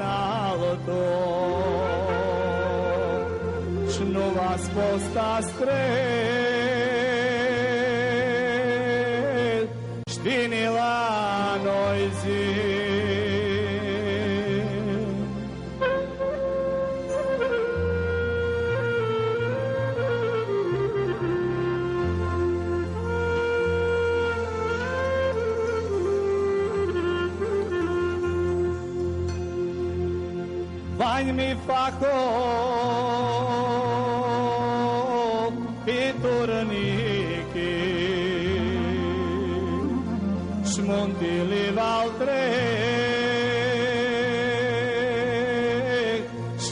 alto, și nu va sposta strel, știni la noi zi. Vai mi faco piturnichi, smontili valtre,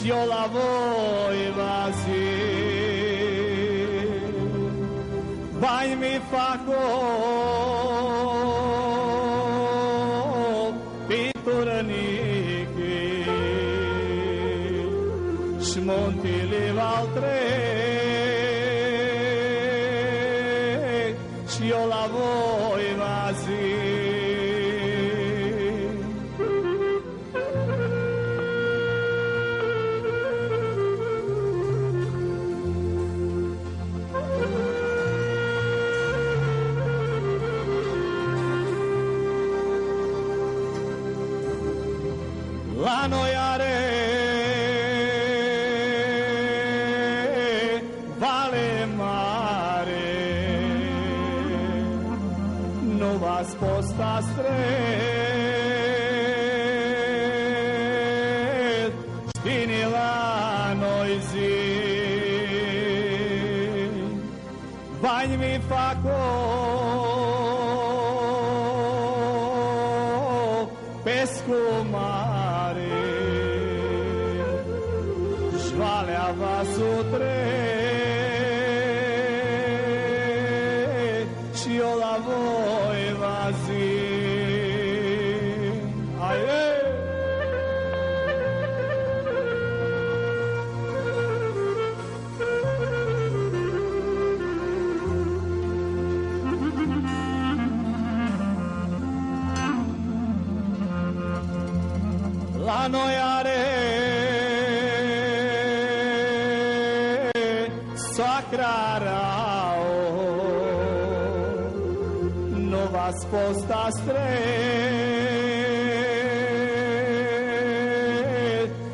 io la voi vasi. Vai mi faco piturnichi, smontili valtre, și eu la voi vasi. La noi are vale mare, nu va sposta strel, știni la noi zi. Vai mi faco pescu mare, žvalea va sutre, și eu la voi vazi. Aie! La noi are soacra rao, nu va sposta strel,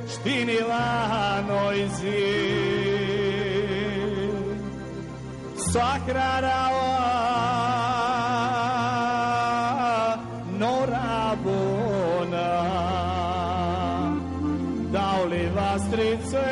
știni la noi zi. Soacra rao, nora bună, dau-li vastrițe,